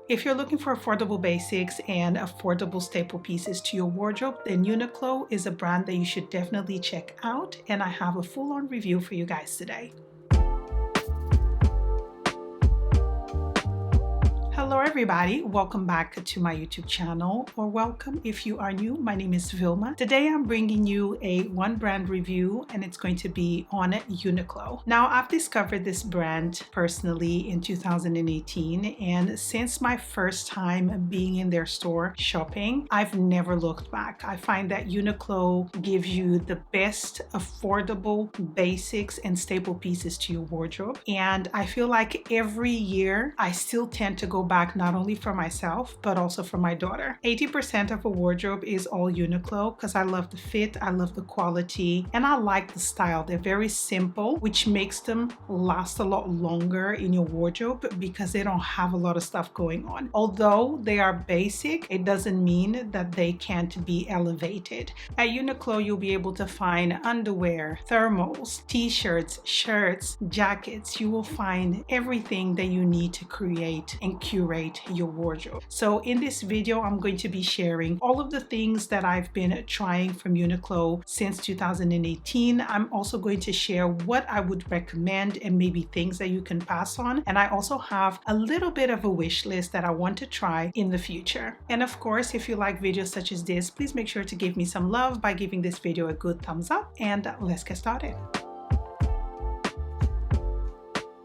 If you're looking for affordable basics and affordable staple pieces to your wardrobe, then Uniqlo is a brand that you should definitely check out, and I have a full-on review for you guys today. Hello everybody, welcome back to my YouTube channel, or welcome if you are new. My name is Vilma. Today I'm bringing you a one brand review, and it's going to be on Uniqlo. Now, I've discovered this brand personally in 2018, and since my first time being in their store shopping, I've never looked back. I find that Uniqlo gives you the best affordable basics and staple pieces to your wardrobe, and I feel like every year I still tend to go back not only for myself but also for my daughter. 80% of a wardrobe is all Uniqlo because I love the fit, I love the quality, and I like the style. They're very simple, which makes them last a lot longer in your wardrobe because they don't have a lot of stuff going on. Although they are basic, it doesn't mean that they can't be elevated. At Uniqlo, you'll be able to find underwear, thermals, t-shirts, shirts, jackets. You will find everything that you need to create and curate your wardrobe. So in this video, I'm going to be sharing all of the things that I've been trying from Uniqlo since 2018. I'm also going to share what I would recommend and maybe things that you can pass on. And I also have a little bit of a wish list that I want to try in the future. And of course, if you like videos such as this, please make sure to give me some love by giving this video a good thumbs up, and let's get started.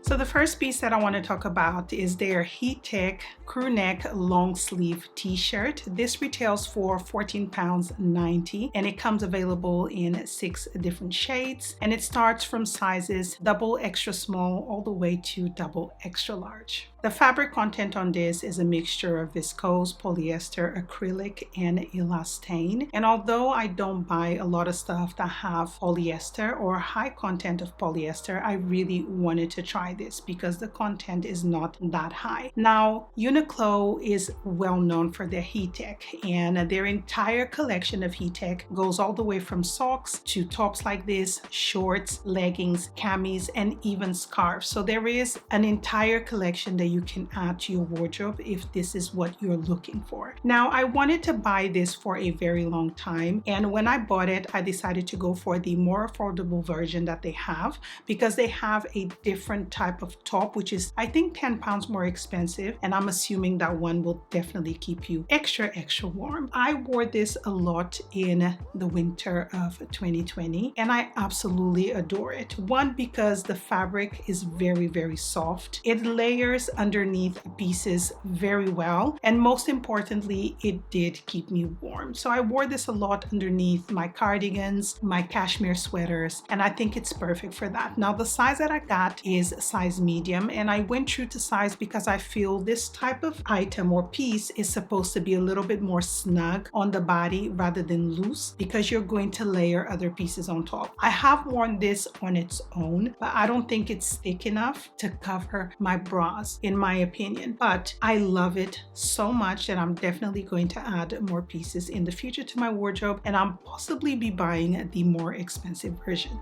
So the first piece that I want to talk about is their Heat Tech crew neck long sleeve t-shirt. This retails for £14.90, and it comes available in 6 different shades, and it starts from sizes double extra small all the way to double extra large. The fabric content on this is a mixture of viscose, polyester, acrylic, and elastane. And although I don't buy a lot of stuff that have polyester or high content of polyester, I really wanted to try this because the content is not that high. Now, Uniqlo is well known for their heat tech, and their entire collection of heat tech goes all the way from socks to tops like this, shorts, leggings, camis, and even scarves. So there is an entire collection that you can add to your wardrobe if this is what you're looking for. Now, I wanted to buy this for a very long time, and when I bought it, I decided to go for the more affordable version that they have because they have a different type of top, which is I think £10 more expensive, and I'm assuming that one will definitely keep you extra warm. I wore this a lot in the winter of 2020, and I absolutely adore it. One, because the fabric is very soft. It layers underneath pieces very well, and most importantly, it did keep me warm. So I wore this a lot underneath my cardigans, my cashmere sweaters, and I think it's perfect for that. Now, the size that I got is size medium, and I went true to size because I feel this type of item or piece is supposed to be a little bit more snug on the body rather than loose because you're going to layer other pieces on top. I have worn this on its own, but I don't think it's thick enough to cover my bras, in my opinion. But I love it so much that I'm definitely going to add more pieces in the future to my wardrobe, and I'll possibly be buying the more expensive version.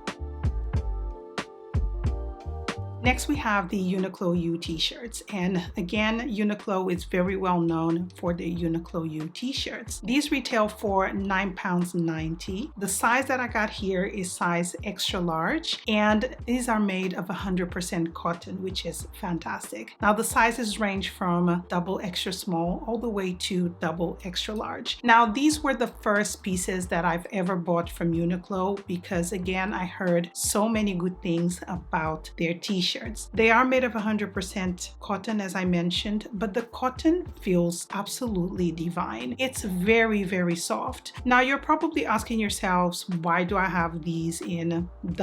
Next, we have the UniqloU t-shirts, and again, Uniqlo is very well known for the UniqloU t-shirts. These retail for £9.90. The size that I got here is size extra large, and these are made of 100% cotton, which is fantastic. Now, the sizes range from double extra small all the way to double extra large. Now, these were the first pieces that I've ever bought from Uniqlo because, again, I heard so many good things about their t-shirts. They are made of 100% cotton, as I mentioned, but the cotton feels absolutely divine. It's very soft. Now, you're probably asking yourselves, why do I have these in not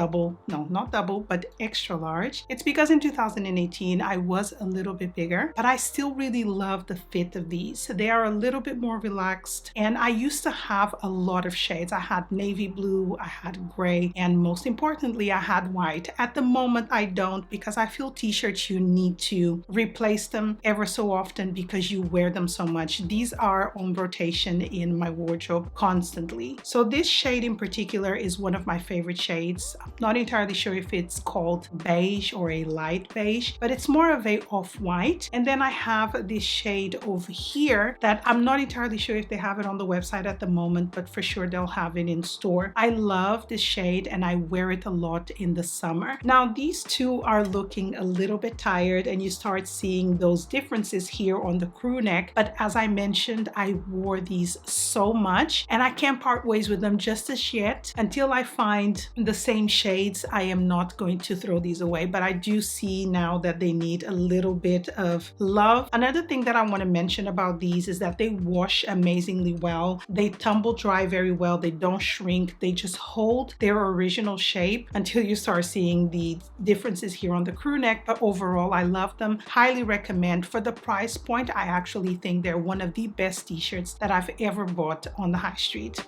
double, but extra large? It's because in 2018, I was a little bit bigger, but I still really love the fit of these. They are a little bit more relaxed, and I used to have a lot of shades. I had navy blue, I had gray, and most importantly, I had white. At the moment, I don't because I feel t-shirts, you need to replace them ever so often because you wear them so much. These are on rotation in my wardrobe constantly. So this shade in particular is one of my favorite shades. I'm not entirely sure if it's called beige or a light beige, but it's more of a off-white. And then I have this shade over here that I'm not entirely sure if they have it on the website at the moment, but for sure they'll have it in store. I love this shade and I wear it a lot in the summer. Now these two are looking a little bit tired and you start seeing those differences here on the crew neck, but as I mentioned, I wore these so much and I can't part ways with them just as yet. Until I find the same shades, I am not going to throw these away, but I do see now that they need a little bit of love. Another thing that I want to mention about these is that they wash amazingly well. They tumble dry very well. They don't shrink. They just hold their original shape until you start seeing the differences here on the crew neck. But overall, I love them. Highly recommend. For the price point, I actually think they're one of the best t-shirts that I've ever bought on the high street.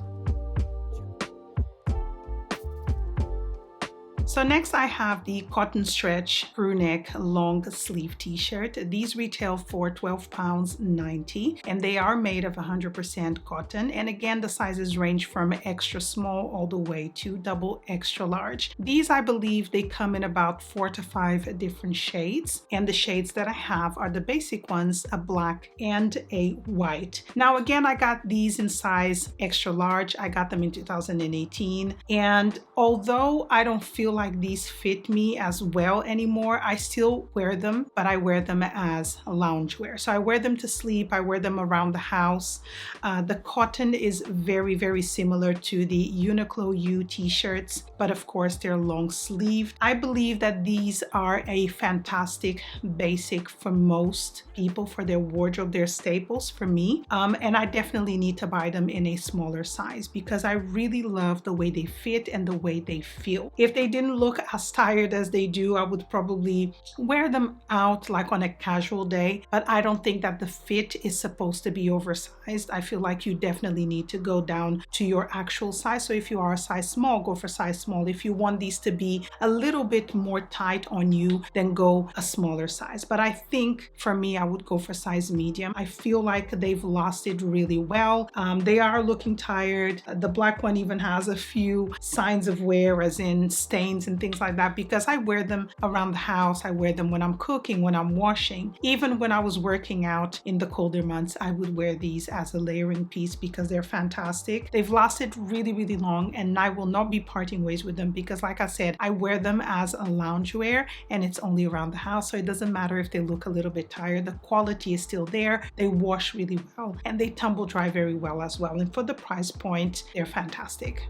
So next I have the cotton stretch crew neck long sleeve t-shirt. These retail for £12.90 and they are made of 100% cotton. And again, the sizes range from extra small all the way to double extra large. These, I believe, they come in about 4 to 5 different shades. And the shades that I have are the basic ones, a black and a white. Now again, I got these in size extra large. I got them in 2018. And although I don't feel like these fit me as well anymore, I still wear them, but I wear them as loungewear. So I wear them to sleep, I wear them around the house. The cotton is very, very similar to the UniqloU t-shirts, but of course they're long sleeved. I believe that these are a fantastic basic for most people for their wardrobe. They're staples for me, and I definitely need to buy them in a smaller size because I really love the way they fit and the way they feel. If they didn't look as tired as they do, I would probably wear them out like on a casual day, but I don't think that the fit is supposed to be oversized. I feel like you definitely need to go down to your actual size. So if you are a size small, go for size small. If you want these to be a little bit more tight on you, then go a smaller size. But I think for me, I would go for size medium. I feel like they've lasted really well. They are looking tired. The black one even has a few signs of wear, as in stains and things like that, because I wear them around the house. I wear them when I'm cooking, when I'm washing. Even when I was working out in the colder months, I would wear these as a layering piece because they're fantastic. They've lasted really, really long, and I will not be parting ways with them because, like I said, I wear them as a loungewear and it's only around the house. So it doesn't matter if they look a little bit tired. The quality is still there. They wash really well and they tumble dry very well as well. And for the price point, they're fantastic.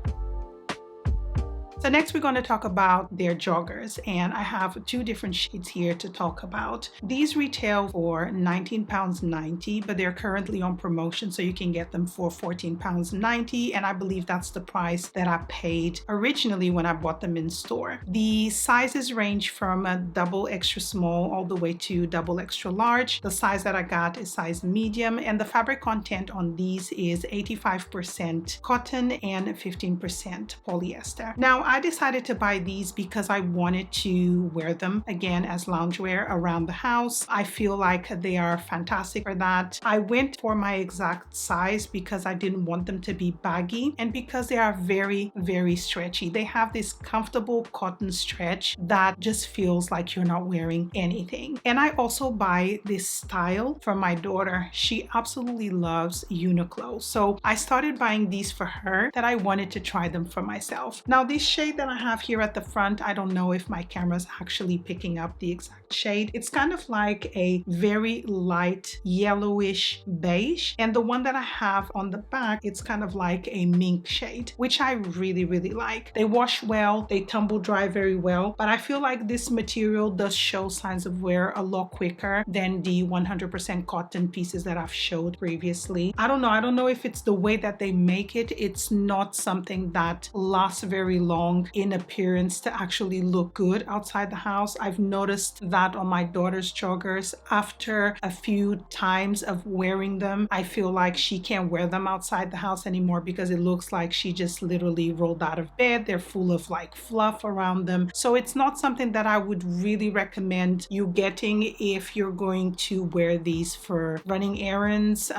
So next we're going to talk about their joggers, and I have 2 different shades here to talk about. These retail for £19.90, but they're currently on promotion, so you can get them for £14.90, and I believe that's the price that I paid originally when I bought them in store. The sizes range from a double extra small all the way to double extra large. The size that I got is size medium, and the fabric content on these is 85% cotton and 15% polyester. Now, I decided to buy these because I wanted to wear them again as loungewear around the house. I feel like they are fantastic for that. I went for my exact size because I didn't want them to be baggy and because they are very, very stretchy. They have this comfortable cotton stretch that just feels like you're not wearing anything. And I also buy this style for my daughter. She absolutely loves Uniqlo. So I started buying these for her that I wanted to try them for myself. Now, this shade that I have here at the front, I don't know if my camera's actually picking up the exact shade. It's kind of like a very light yellowish beige, and the one that I have on the back, it's kind of like a mink shade, which I really, really like. They wash well, they tumble dry very well, but I feel like this material does show signs of wear a lot quicker than the 100% cotton pieces that I've showed previously. I don't know if it's the way that they make it. It's not something that lasts very long long in appearance to actually look good outside the house. I've noticed that on my daughter's joggers. After a few times of wearing them, I feel like she can't wear them outside the house anymore because it looks like she just literally rolled out of bed. They're full of like fluff around them. So it's not something that I would really recommend you getting if you're going to wear these for running errands,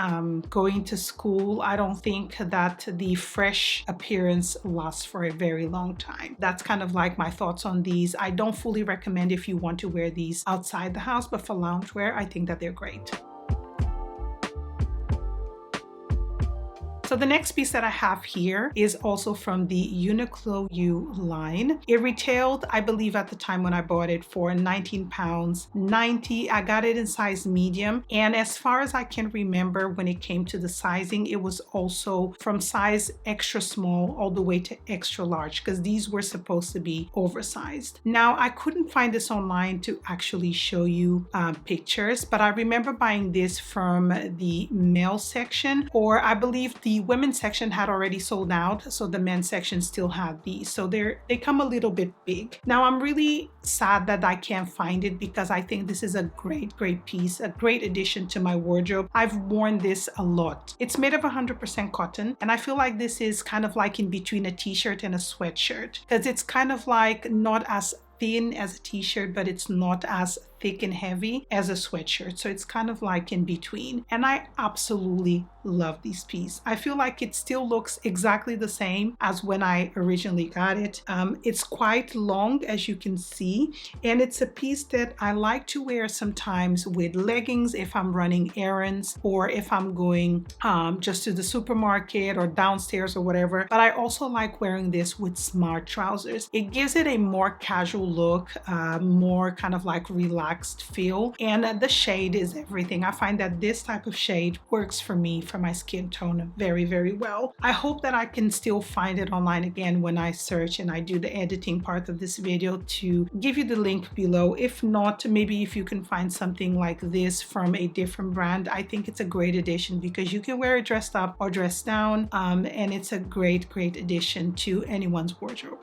going to school. I don't think that the fresh appearance lasts for a very long time. That's kind of like my thoughts on these. I don't fully recommend if you want to wear these outside the house, but for loungewear, I think that they're great. So the next piece that I have here is also from the UniqloU line. It retailed, I believe at the time when I bought it, for £19.90. I got it in size medium. And as far as I can remember, when it came to the sizing, it was also from size extra small all the way to extra large, because these were supposed to be oversized. Now, I couldn't find this online to actually show you pictures, but I remember buying this from the male section, or I believe the women's section had already sold out, so the men's section still had these. So they come a little bit big. Now I'm really sad that I can't find it because I think this is a great piece, a great addition to my wardrobe. I've worn this a lot. It's made of 100% cotton, and I feel like this is kind of like in between a t-shirt and a sweatshirt, because it's kind of like not as thin as a t-shirt, but it's not as thick and heavy as a sweatshirt. So it's kind of like in between. And I absolutely love this piece. I feel like it still looks exactly the same as when I originally got it. It's quite long, as you can see, and it's a piece that I like to wear sometimes with leggings if I'm running errands, or if I'm going just to the supermarket or downstairs or whatever. But I also like wearing this with smart trousers. It gives it a more casual look, more kind of like relaxed feel, and the shade is everything. I find that this type of shade works for me, for my skin tone, very well. I hope that I can still find it online again when I search and I do the editing part of this video to give you the link below. If not, maybe if you can find something like this from a different brand, I think it's a great addition because you can wear it dressed up or dressed down, and it's a great addition to anyone's wardrobe.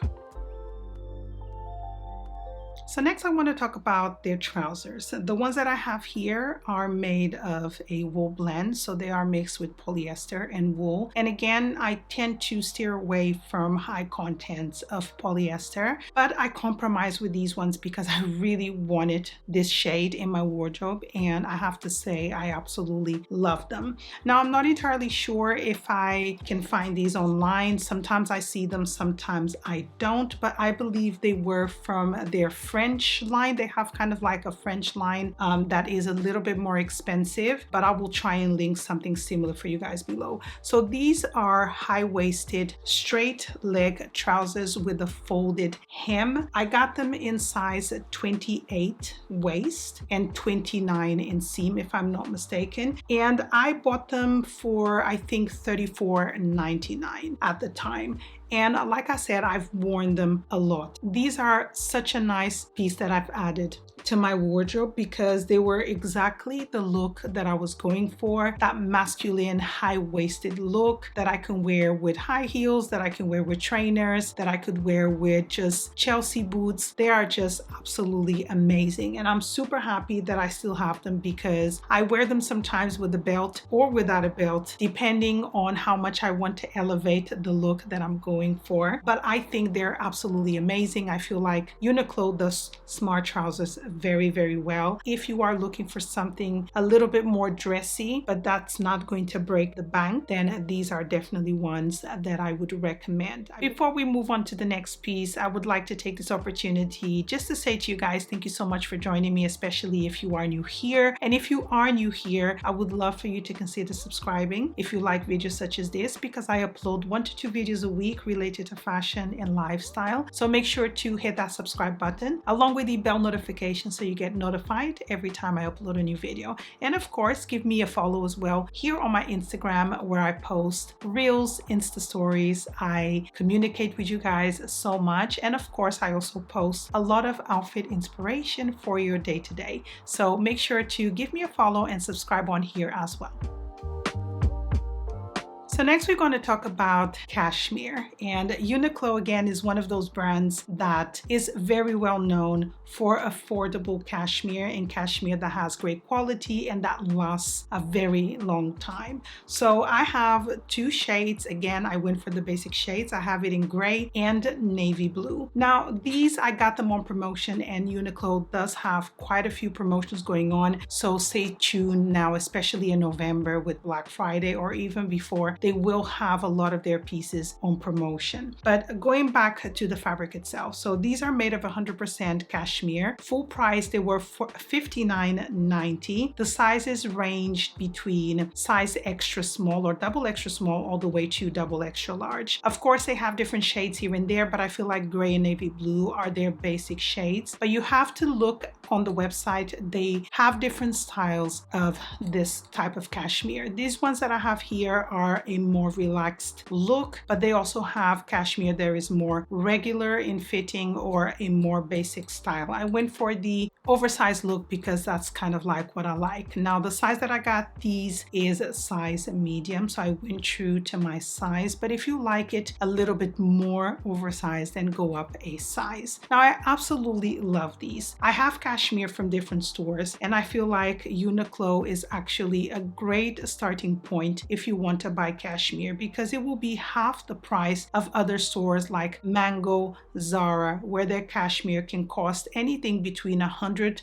So next I want to talk about their trousers. The ones that I have here are made of a wool blend, so they are mixed with polyester and wool. And again, I tend to steer away from high contents of polyester, but I compromise with these ones because I really wanted this shade in my wardrobe, and I have to say I absolutely love them. Now, I'm not entirely sure if I can find these online. Sometimes I see them, sometimes I don't, but I believe they were from their French line. They have kind of like a French line that is a little bit more expensive, but I will try and link something similar for you guys below. So these are high-waisted straight leg trousers with a folded hem. I got them in size 28 waist and 29 inseam, if I'm not mistaken, and I bought them for I think $34.99 at the time. And like I said, I've worn them a lot. These are such a nice piece that I've added to my wardrobe because they were exactly the look that I was going for. That masculine high-waisted look that I can wear with high heels, that I can wear with trainers, that I could wear with just Chelsea boots. They are just absolutely amazing. And I'm super happy that I still have them because I wear them sometimes with a belt or without a belt, depending on how much I want to elevate the look that I'm going for. But I think they're absolutely amazing. I feel like Uniqlo does smart trousers very well. If you are looking for something a little bit more dressy, but that's not going to break the bank, then these are definitely ones that I would recommend. Before we move on to the next piece, I would like to take this opportunity just to say to you guys, thank you so much for joining me, especially if you are new here. And if you are new here, I would love for you to consider subscribing if you like videos such as this, because I upload 1 to 2 videos a week related to fashion and lifestyle. So make sure to hit that subscribe button along with the bell notification so you get notified every time I upload a new video. And of course, give me a follow as well here on my Instagram, where I post reels, Insta stories. I communicate with you guys so much. And of course, I also post a lot of outfit inspiration for your day-to-day. So make sure to give me a follow and subscribe on here as well. So next we're going to talk about Cashmere, and Uniqlo again is one of those brands that is very well known for affordable cashmere and cashmere that has great quality and that lasts a very long time. So I have two shades. Again, I went for the basic shades. I have it in gray and navy blue. Now these, I got them on promotion, and Uniqlo does have quite a few promotions going on, so stay tuned now, especially in November with Black Friday or even before. They will have a lot of their pieces on promotion. But going back to the fabric itself, so these are made of 100% cashmere. Full price, they were for $59.90. The sizes ranged between size extra small or double extra small all the way to double extra large. Of course, they have different shades here and there, but I feel like gray and navy blue are their basic shades. But you have to look on the website. They have different styles of this type of cashmere. These ones that I have here are a more relaxed look, but they also have cashmere that is more regular in fitting or a more basic style. I went for the oversized look because that's kind of like what I like. Now the size that I got these is a size medium, so I went true to my size, but if you like it a little bit more oversized, then go up a size. Now I absolutely love these. I have cashmere from different stores, and I feel like Uniqlo is actually a great starting point if you want to buy cashmere, because it will be half the price of other stores like Mango, Zara, where their cashmere can cost anything between £100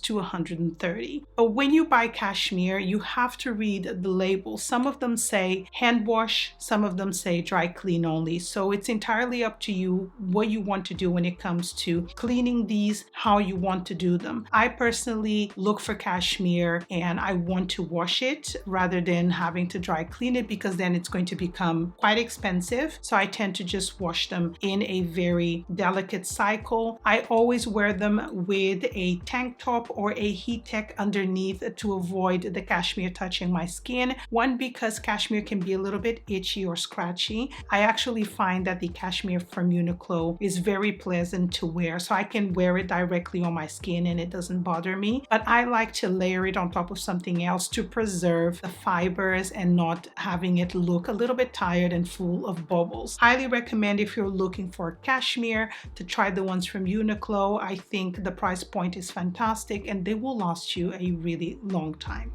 to $130. But when you buy cashmere, you have to read the label. Some of them say hand wash, some of them say dry clean only. So it's entirely up to you what you want to do when it comes to cleaning these, how you want to do them. I personally look for cashmere and I want to wash it rather than having to dry clean it, because then it's going to become quite expensive. So I tend to just wash them in a very delicate cycle. I always wear them with a tank top or a heat tech underneath to avoid the cashmere touching my skin. One, because cashmere can be a little bit itchy or scratchy. I actually find that the cashmere from Uniqlo is very pleasant to wear, so I can wear it directly on my skin and it doesn't bother me. But I like to layer it on top of something else to preserve the fibers and not having it look a little bit tired and full of bubbles. Highly recommend, if you're looking for cashmere, to try the ones from Uniqlo. I think the price point is fantastic and they will last you a really long time.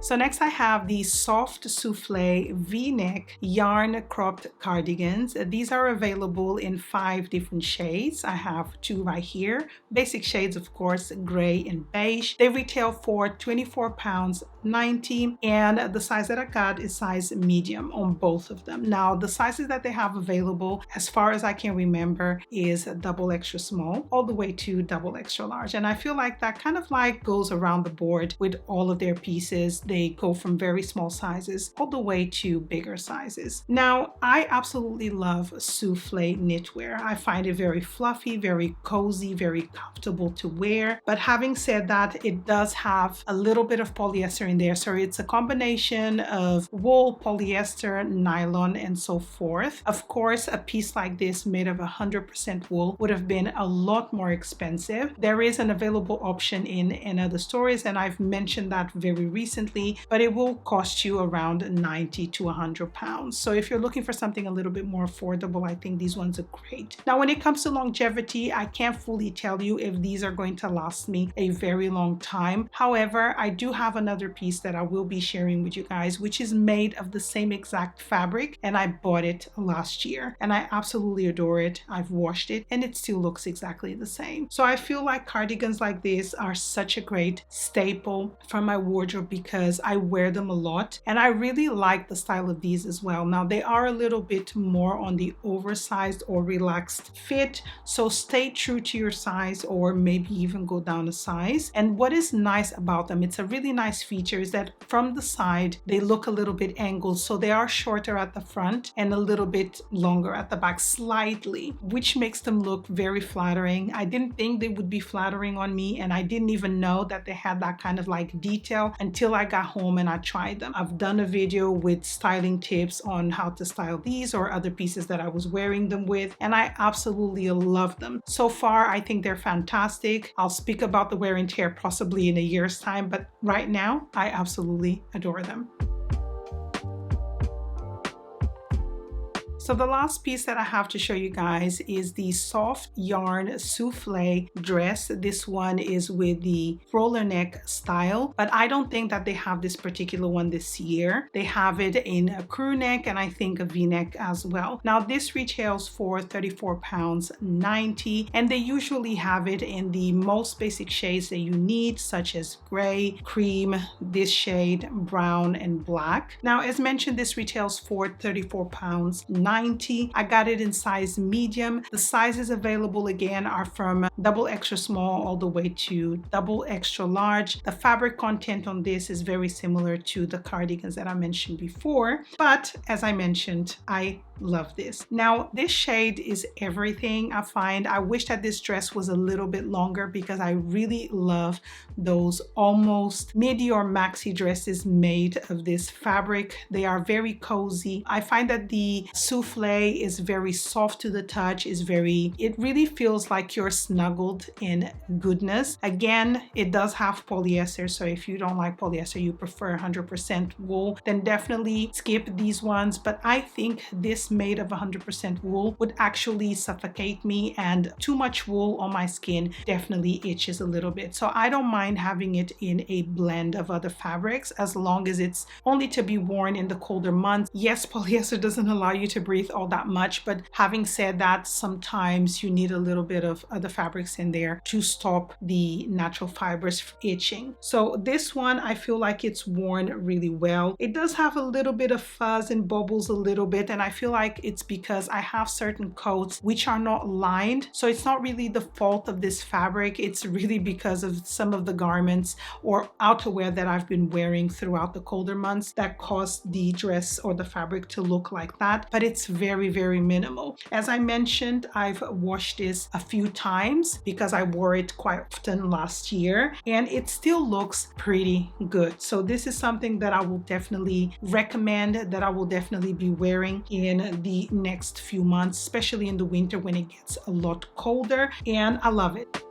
So next I have these soft souffle v-neck yarn cropped cardigans. These are available in 5 different shades. I have 2 right here. Basic shades, of course, gray and beige. They retail for £24.90, and the size that I got is size medium on both of them. Now the sizes that they have available, as far as I can remember, is double extra small all the way to double extra large. And I feel like that kind of like goes around the board with all of their pieces. They go from very small sizes all the way to bigger sizes. Now, I absolutely love souffle knitwear. I find it very fluffy, very cozy, very comfortable to wear. But having said that, it does have a little bit of polyester in there. So it's a combination of wool, polyester, nylon, and so forth. Of course, a piece like this made of 100% wool would have been a lot more expensive. There is an available option in other stores, and I've mentioned that very recently, but it will cost you around 90 to 100 pounds. So if you're looking for something a little bit more affordable, I think these ones are great. Now, when it comes to longevity, I can't fully tell you if these are going to last me a very long time. However, I do have another piece that I will be sharing with you guys, which is made of the same exact fabric, and I bought it last year and I absolutely adore it. I've washed it and it still looks exactly the same. So I feel like cardigans like this are such a great staple from my wardrobe because I wear them a lot, and I really like the style of these as well. Now they are a little bit more on the oversized or relaxed fit, so stay true to your size or maybe even go down a size. And what is nice about them, it's a really nice feature, is that from the side they look a little bit angled, so they are shorter at the front and a little bit longer at the back slightly, which makes them look very flattering. I didn't think they would be flattering on me, and I didn't even know that they had that kind of like detail until I got got home and I tried them. I've done a video with styling tips on how to style these or other pieces that I was wearing them with, and I absolutely love them. So far, I think they're fantastic. I'll speak about the wear and tear possibly in a year's time, but right now, I absolutely adore them. So the last piece that I have to show you guys is the soft yarn souffle dress. This one is with the roller neck style, but I don't think that they have this particular one this year. They have it in a crew neck and I think a v-neck as well. Now this retails for £34.90, and they usually have it in the most basic shades that you need, such as gray, cream, this shade, brown, and black. Now, as mentioned, this retails for £34.90. I got it in size medium. The sizes available again are from double extra small all the way to double extra large. The fabric content on this is very similar to the cardigans that I mentioned before, but as I mentioned, I love this. Now this shade is everything. I find I wish that this dress was a little bit longer because I really love those almost midi or maxi dresses made of this fabric. They are very cozy. I find that the souffle is very soft to the touch, it really feels like you're snuggled in goodness. Again, it does have polyester, so if you don't like polyester, you prefer 100% wool, then definitely skip these ones. But I think this made of 100% wool would actually suffocate me, and too much wool on my skin definitely itches a little bit. So I don't mind having it in a blend of other fabrics as long as it's only to be worn in the colder months. Yes, polyester doesn't allow you to breathe all that much, but having said that, sometimes you need a little bit of other fabrics in there to stop the natural fibers itching. So this one, I feel like it's worn really well. It does have a little bit of fuzz and bubbles a little bit, and I feel like it's because I have certain coats which are not lined. So it's not really the fault of this fabric. It's really because of some of the garments or outerwear that I've been wearing throughout the colder months that caused the dress or the fabric to look like that. But it's very, very minimal. As I mentioned, I've washed this a few times because I wore it quite often last year, and it still looks pretty good. So this is something that I will definitely recommend, that I will definitely be wearing in the next few months, especially in the winter when it gets a lot colder, and I love it.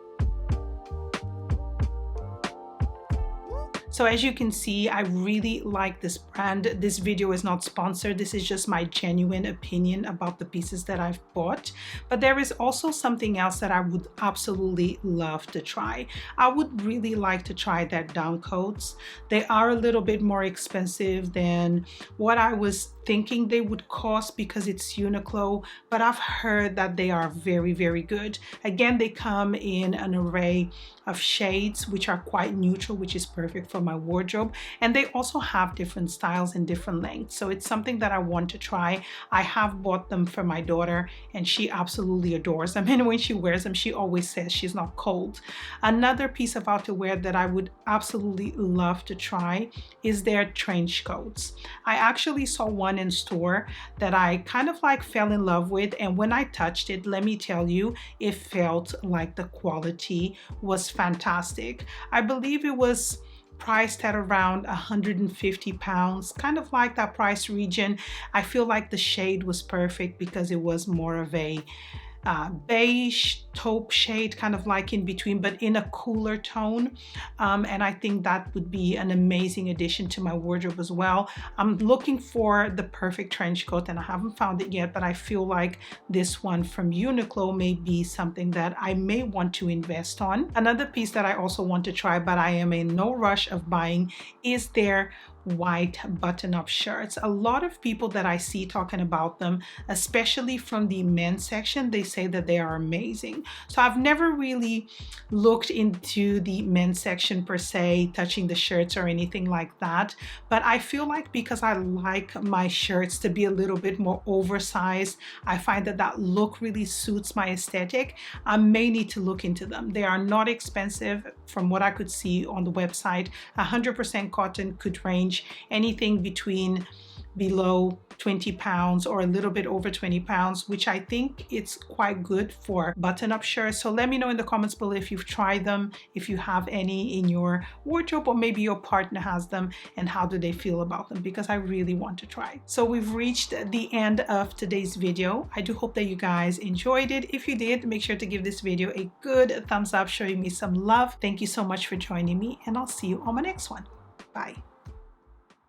So as you can see, I really like this brand. This video is not sponsored. This is just my genuine opinion about the pieces that I've bought. But there is also something else that I would absolutely love to try. I would really like to try their down coats. They are a little bit more expensive than what I was thinking they would cost because it's Uniqlo, but I've heard that they are very, very good. Again, they come in an array of shades which are quite neutral, which is perfect for my wardrobe, and they also have different styles and different lengths. So it's something that I want to try. I have bought them for my daughter and she absolutely adores them, and when she wears them she always says she's not cold. Another piece of outerwear that I would absolutely love to try is their trench coats. I actually saw one in store that I kind of like fell in love with, and when I touched it, let me tell you, it felt like the quality was fantastic. I believe it was priced at around £150, kind of like that price region. I feel like the shade was perfect because it was more of a beige taupe shade, kind of like in between, but in a cooler tone, and I think that would be an amazing addition to my wardrobe as well. I'm looking for the perfect trench coat and I haven't found it yet, but I feel like this one from Uniqlo may be something that I may want to invest on. Another piece that I also want to try, but I am in no rush of buying, is their white button-up shirts. A lot of people that I see talking about them, especially from the men's section, they say that they are amazing. So I've never really looked into the men's section per se, touching the shirts or anything like that, but I feel like because I like my shirts to be a little bit more oversized, I find that that look really suits my aesthetic. I may need to look into them. They are not expensive from what I could see on the website. 100% cotton, could range anything between below 20 pounds or a little bit over 20 pounds, which I think it's quite good for button-up shirts. So let me know in the comments below if you've tried them, if you have any in your wardrobe, or maybe your partner has them, and how do they feel about them, because I really want to try. So we've reached the end of today's video. I do hope that you guys enjoyed it. If you did, make sure to give this video a good thumbs up, showing me some love. Thank you so much for joining me, and I'll see you on my next one. Bye.